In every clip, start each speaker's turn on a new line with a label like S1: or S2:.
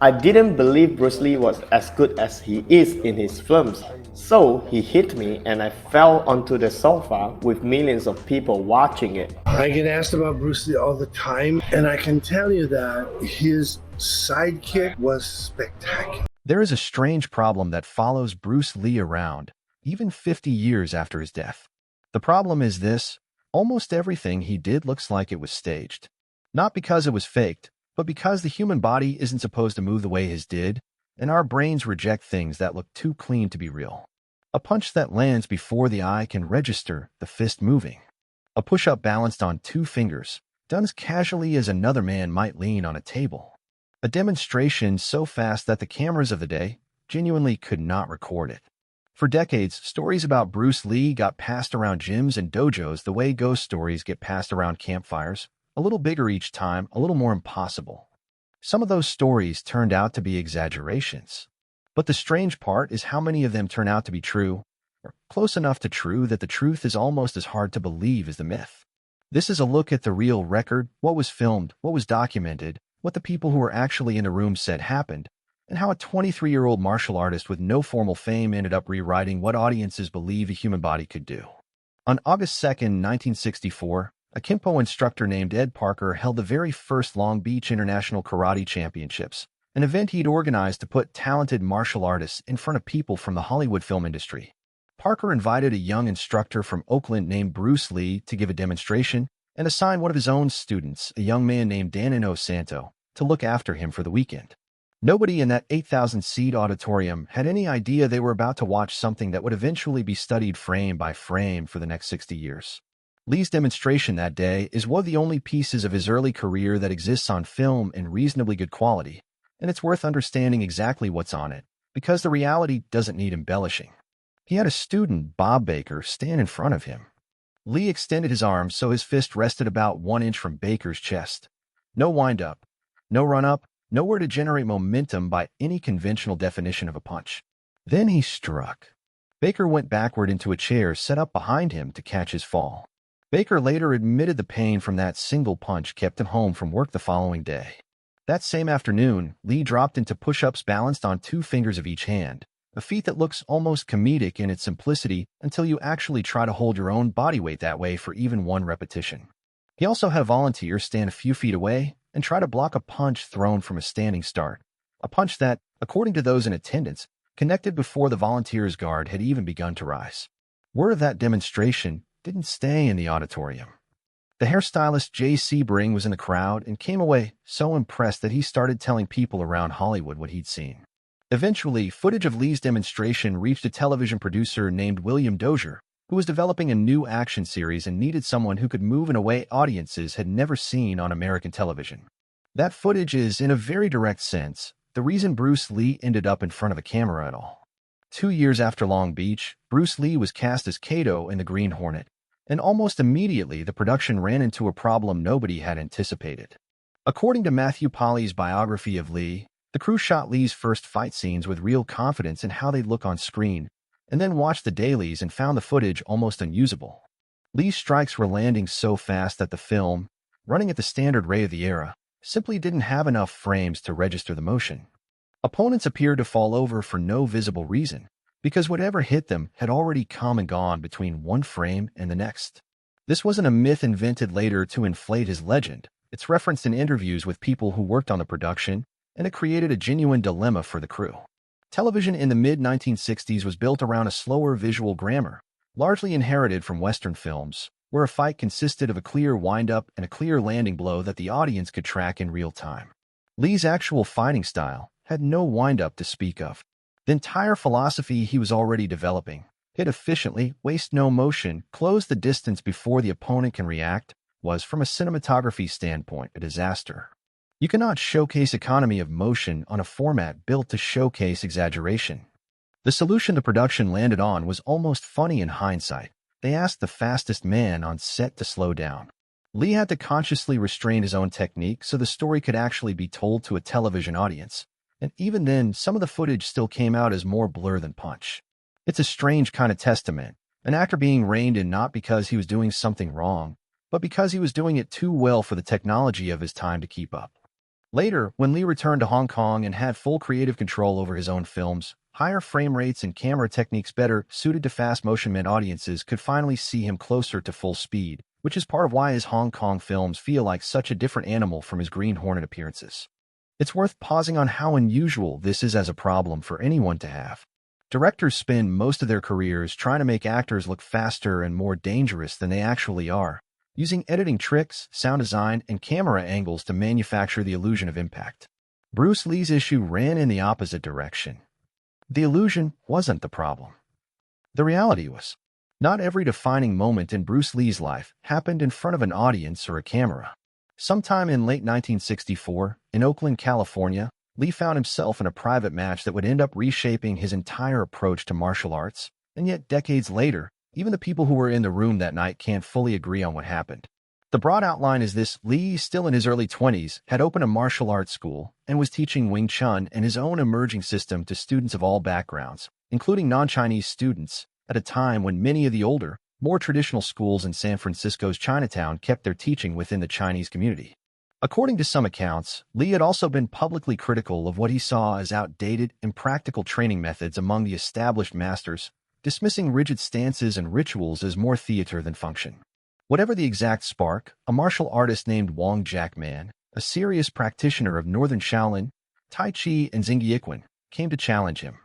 S1: I didn't believe Bruce Lee was as good as he is in his films. So he hit me and I fell onto the sofa with millions of people watching it.
S2: I get asked about Bruce Lee all the time, and I can tell you that his sidekick was spectacular.
S3: There is a strange problem that follows Bruce Lee around, even 50 years after his death. The problem is this: almost everything he did looks like it was staged. Not because it was faked, but because the human body isn't supposed to move the way his did, and our brains reject things that look too clean to be real. A punch that lands before the eye can register the fist moving. A push-up balanced on 2 fingers, done as casually as another man might lean on a table. A demonstration so fast that the cameras of the day genuinely could not record it. For decades, stories about Bruce Lee got passed around gyms and dojos the way ghost stories get passed around campfires, a little bigger each time, a little more impossible. Some of those stories turned out to be exaggerations. But the strange part is how many of them turn out to be true, or close enough to true that the truth is almost as hard to believe as the myth. This is a look at the real record, what was filmed, what was documented, what the people who were actually in the room said happened, and how a 23-year-old martial artist with no formal fame ended up rewriting what audiences believe a human body could do. On August 2, 1964, a Kempo instructor named Ed Parker held the very first Long Beach International Karate Championships, an event he'd organized to put talented martial artists in front of people from the Hollywood film industry. Parker invited a young instructor from Oakland named Bruce Lee to give a demonstration and assigned one of his own students, a young man named Danilo Santo, to look after him for the weekend. Nobody in that 8,000-seat auditorium had any idea they were about to watch something that would eventually be studied frame by frame for the next 60 years. Lee's demonstration that day is one of the only pieces of his early career that exists on film in reasonably good quality, and it's worth understanding exactly what's on it, because the reality doesn't need embellishing. He had a student, Bob Baker, stand in front of him. Lee extended his arms so his fist rested about 1 inch from Baker's chest. No wind-up, no run-up, nowhere to generate momentum by any conventional definition of a punch. Then he struck. Baker went backward into a chair set up behind him to catch his fall. Baker later admitted the pain from that single punch kept him home from work the following day. That same afternoon, Lee dropped into push-ups balanced on 2 fingers of each hand, a feat that looks almost comedic in its simplicity until you actually try to hold your own body weight that way for even one repetition. He also had a volunteer stand a few feet away and try to block a punch thrown from a standing start, a punch that, according to those in attendance, connected before the volunteer's guard had even begun to rise. Word of that demonstration didn't stay in the auditorium. The hairstylist Jay Sebring was in the crowd and came away so impressed that he started telling people around Hollywood what he'd seen. Eventually, footage of Lee's demonstration reached a television producer named William Dozier, who was developing a new action series and needed someone who could move in a way audiences had never seen on American television. That footage is, in a very direct sense, the reason Bruce Lee ended up in front of a camera at all. 2 years after Long Beach, Bruce Lee was cast as Kato in The Green Hornet, and almost immediately the production ran into a problem nobody had anticipated. According to Matthew Polly's biography of Lee, the crew shot Lee's first fight scenes with real confidence in how they'd look on screen, and then watched the dailies and found the footage almost unusable. Lee's strikes were landing so fast that the film, running at the standard rate of the era, simply didn't have enough frames to register the motion. Opponents appeared to fall over for no visible reason, because whatever hit them had already come and gone between one frame and the next. This wasn't a myth invented later to inflate his legend. It's referenced in interviews with people who worked on the production, and it created a genuine dilemma for the crew. Television in the mid-1960s was built around a slower visual grammar, largely inherited from Western films, where a fight consisted of a clear wind-up and a clear landing blow that the audience could track in real time. Lee's actual fighting style had no wind-up to speak of. The entire philosophy he was already developing, hit efficiently, waste no motion, close the distance before the opponent can react, was, from a cinematography standpoint, a disaster. You cannot showcase economy of motion on a format built to showcase exaggeration. The solution the production landed on was almost funny in hindsight. They asked the fastest man on set to slow down. Lee had to consciously restrain his own technique so the story could actually be told to a television audience, and even then, some of the footage still came out as more blur than punch. It's a strange kind of testament, an actor being reined in not because he was doing something wrong, but because he was doing it too well for the technology of his time to keep up. Later, when Lee returned to Hong Kong and had full creative control over his own films, higher frame rates and camera techniques better suited to fast motion meant audiences could finally see him closer to full speed, which is part of why his Hong Kong films feel like such a different animal from his Green Hornet appearances. It's worth pausing on how unusual this is as a problem for anyone to have. Directors spend most of their careers trying to make actors look faster and more dangerous than they actually are, using editing tricks, sound design, and camera angles to manufacture the illusion of impact. Bruce Lee's issue ran in the opposite direction. The illusion wasn't the problem. The reality was, not every defining moment in Bruce Lee's life happened in front of an audience or a camera. Sometime in late 1964, in Oakland, California, Lee found himself in a private match that would end up reshaping his entire approach to martial arts, and yet decades later, even the people who were in the room that night can't fully agree on what happened. The broad outline is this: Lee, still in his early 20s, had opened a martial arts school and was teaching Wing Chun and his own emerging system to students of all backgrounds, including non-Chinese students, at a time when many of the older, more traditional schools in San Francisco's Chinatown kept their teaching within the Chinese community. According to some accounts, Lee had also been publicly critical of what he saw as outdated, impractical training methods among the established masters, dismissing rigid stances and rituals as more theater than function. Whatever the exact spark, a martial artist named Wong Jackman, a serious practitioner of Northern Shaolin, Tai Chi, and Xingyiquan, came to challenge him.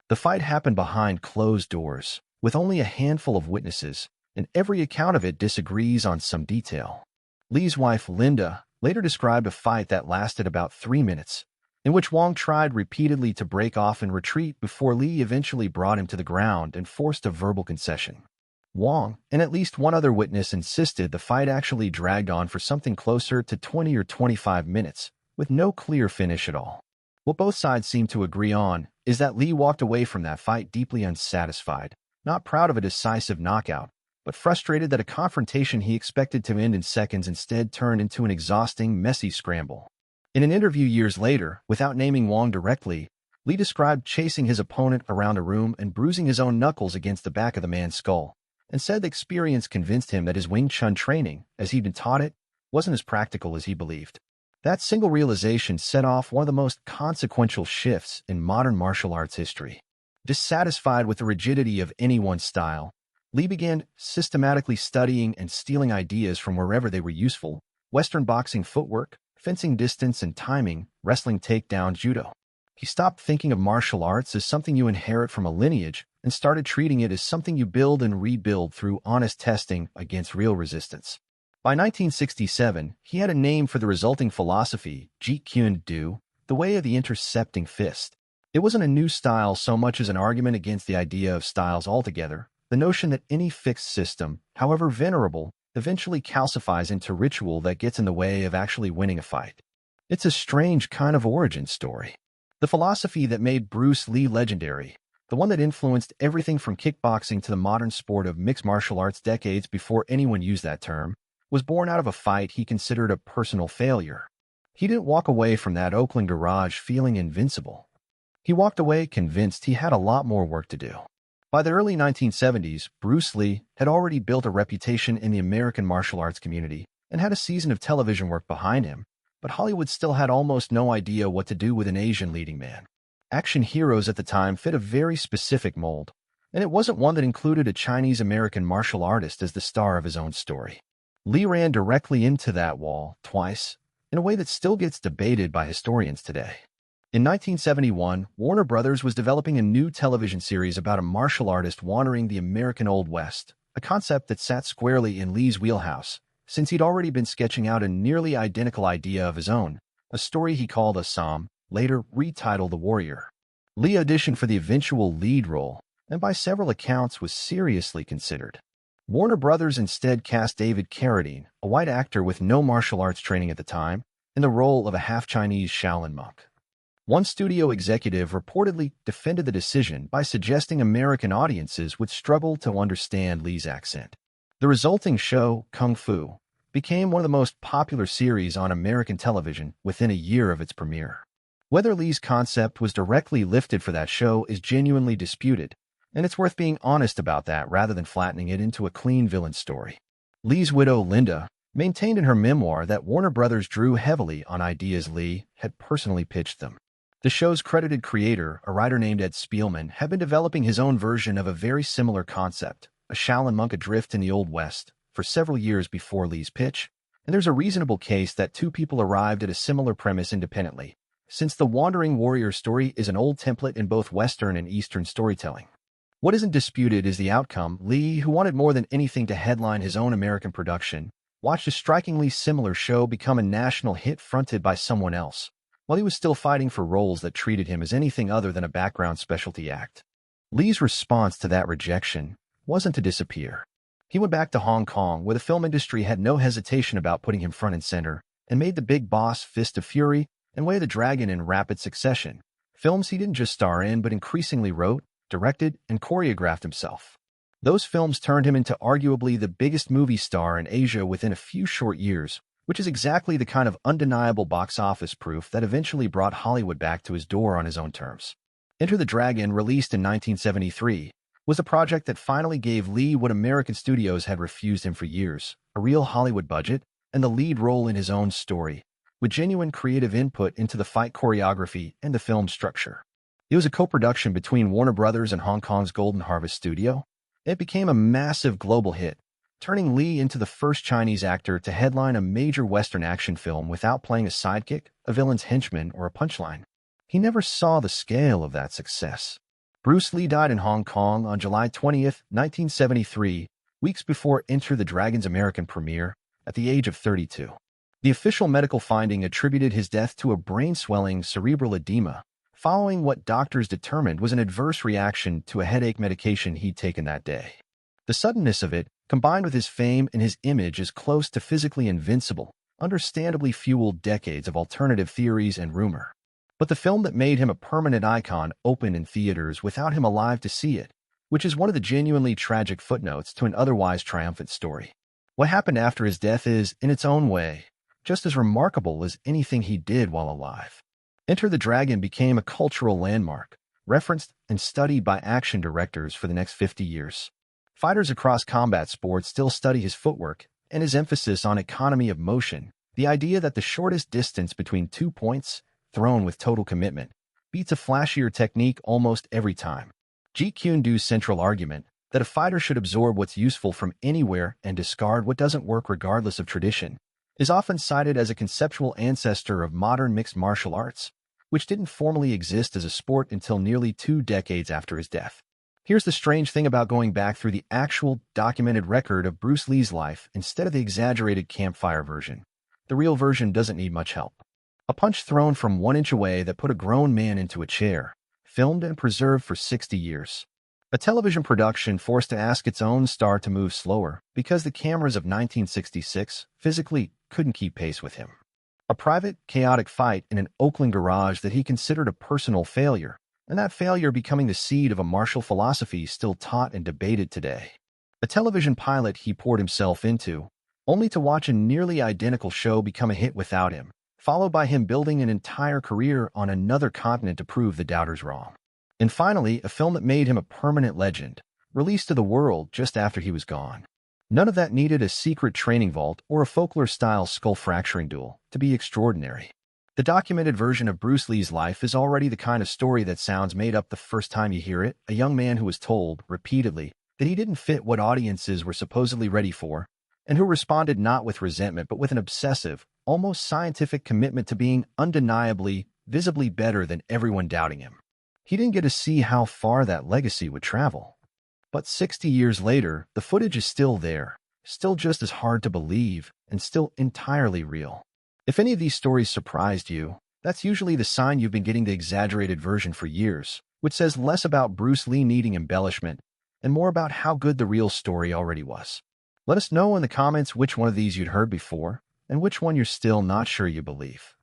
S3: The fight happened behind closed doors, with only a handful of witnesses, and every account of it disagrees on some detail. Lee's wife, Linda, later described a fight that lasted about 3 minutes, in which Wong tried repeatedly to break off and retreat before Lee eventually brought him to the ground and forced a verbal concession. Wong and at least one other witness insisted the fight actually dragged on for something closer to 20 or 25 minutes, with no clear finish at all. What both sides seem to agree on is that Lee walked away from that fight deeply unsatisfied, not proud of a decisive knockout, but frustrated that a confrontation he expected to end in seconds instead turned into an exhausting, messy scramble. In an interview years later, without naming Wong directly, Lee described chasing his opponent around a room and bruising his own knuckles against the back of the man's skull, and said the experience convinced him that his Wing Chun training, as he'd been taught it, wasn't as practical as he believed. That single realization set off one of the most consequential shifts in modern martial arts history. Dissatisfied with the rigidity of any one style, Lee began systematically studying and stealing ideas from wherever they were useful: Western boxing footwork, fencing distance and timing, wrestling takedown, judo. He stopped thinking of martial arts as something you inherit from a lineage and started treating it as something you build and rebuild through honest testing against real resistance. By 1967, he had a name for the resulting philosophy: Jeet Kune Do, the way of the intercepting fist. It wasn't a new style so much as an argument against the idea of styles altogether, the notion that any fixed system, however venerable, eventually calcifies into ritual that gets in the way of actually winning a fight. It's a strange kind of origin story. The philosophy that made Bruce Lee legendary, the one that influenced everything from kickboxing to the modern sport of mixed martial arts decades before anyone used that term, was born out of a fight he considered a personal failure. He didn't walk away from that Oakland garage feeling invincible. He walked away convinced he had a lot more work to do. By the early 1970s, Bruce Lee had already built a reputation in the American martial arts community and had a season of television work behind him, but Hollywood still had almost no idea what to do with an Asian leading man. Action heroes at the time fit a very specific mold, and it wasn't one that included a Chinese-American martial artist as the star of his own story. Lee ran directly into that wall twice, in a way that still gets debated by historians today. In 1971, Warner Brothers was developing a new television series about a martial artist wandering the American Old West, a concept that sat squarely in Lee's wheelhouse, since he'd already been sketching out a nearly identical idea of his own, a story he called Assam, later retitled The Warrior. Lee auditioned for the eventual lead role, and by several accounts was seriously considered. Warner Brothers instead cast David Carradine, a white actor with no martial arts training at the time, in the role of a half-Chinese Shaolin monk. One studio executive reportedly defended the decision by suggesting American audiences would struggle to understand Lee's accent. The resulting show, Kung Fu, became one of the most popular series on American television within a year of its premiere. Whether Lee's concept was directly lifted for that show is genuinely disputed, and it's worth being honest about that rather than flattening it into a clean villain story. Lee's widow, Linda, maintained in her memoir that Warner Brothers drew heavily on ideas Lee had personally pitched them. The show's credited creator, a writer named Ed Spielman, had been developing his own version of a very similar concept, a Shaolin monk adrift in the Old West, for several years before Lee's pitch, and there's a reasonable case that two people arrived at a similar premise independently, since the wandering warrior story is an old template in both Western and Eastern storytelling. What isn't disputed is the outcome. Lee, who wanted more than anything to headline his own American production, watched a strikingly similar show become a national hit fronted by someone else, while he was still fighting for roles that treated him as anything other than a background specialty act. Lee's response to that rejection wasn't to disappear. He went back to Hong Kong, where the film industry had no hesitation about putting him front and center, and made The Big Boss, Fist of Fury, and Way of the Dragon in rapid succession, films he didn't just star in but increasingly wrote, directed, and choreographed himself. Those films turned him into arguably the biggest movie star in Asia within a few short years, which is exactly the kind of undeniable box office proof that eventually brought Hollywood back to his door on his own terms. Enter the Dragon, released in 1973, was a project that finally gave Lee what American studios had refused him for years, a real Hollywood budget and the lead role in his own story, with genuine creative input into the fight choreography and the film structure. It was a co-production between Warner Brothers and Hong Kong's Golden Harvest Studio. It became a massive global hit, turning Lee into the first Chinese actor to headline a major Western action film without playing a sidekick, a villain's henchman, or a punchline. He never saw the scale of that success. Bruce Lee died in Hong Kong on July 20th, 1973, weeks before Enter the Dragon's American premiere, at the age of 32. The official medical finding attributed his death to a brain-swelling cerebral edema, following what doctors determined was an adverse reaction to a headache medication he'd taken that day. The suddenness of it, combined with his fame and his image as close to physically invincible, understandably fueled decades of alternative theories and rumor. But the film that made him a permanent icon opened in theaters without him alive to see it, which is one of the genuinely tragic footnotes to an otherwise triumphant story. What happened after his death is, in its own way, just as remarkable as anything he did while alive. Enter the Dragon became a cultural landmark, referenced and studied by action directors for the next 50 years. Fighters across combat sports still study his footwork and his emphasis on economy of motion, the idea that the shortest distance between 2 points, thrown with total commitment, beats a flashier technique almost every time. Jeet Kune's central argument, that a fighter should absorb what's useful from anywhere and discard what doesn't work regardless of tradition, is often cited as a conceptual ancestor of modern mixed martial arts, which didn't formally exist as a sport until nearly 2 decades after his death. Here's the strange thing about going back through the actual documented record of Bruce Lee's life instead of the exaggerated campfire version. The real version doesn't need much help. A punch thrown from 1 inch away that put a grown man into a chair, filmed and preserved for 60 years. A television production forced to ask its own star to move slower because the cameras of 1966 physically couldn't keep pace with him. A private, chaotic fight in an Oakland garage that he considered a personal failure, and that failure becoming the seed of a martial philosophy still taught and debated today. A television pilot he poured himself into, only to watch a nearly identical show become a hit without him, followed by him building an entire career on another continent to prove the doubters wrong. And finally, a film that made him a permanent legend, released to the world just after he was gone. None of that needed a secret training vault or a folklore-style skull-fracturing duel to be extraordinary. The documented version of Bruce Lee's life is already the kind of story that sounds made up the first time you hear it, a young man who was told, repeatedly, that he didn't fit what audiences were supposedly ready for, and who responded not with resentment but with an obsessive, almost scientific commitment to being undeniably, visibly better than everyone doubting him. He didn't get to see how far that legacy would travel. But 60 years later, the footage is still there, still just as hard to believe, and still entirely real. If any of these stories surprised you, that's usually the sign you've been getting the exaggerated version for years, which says less about Bruce Lee needing embellishment and more about how good the real story already was. Let us know in the comments which one of these you'd heard before and which one you're still not sure you believe.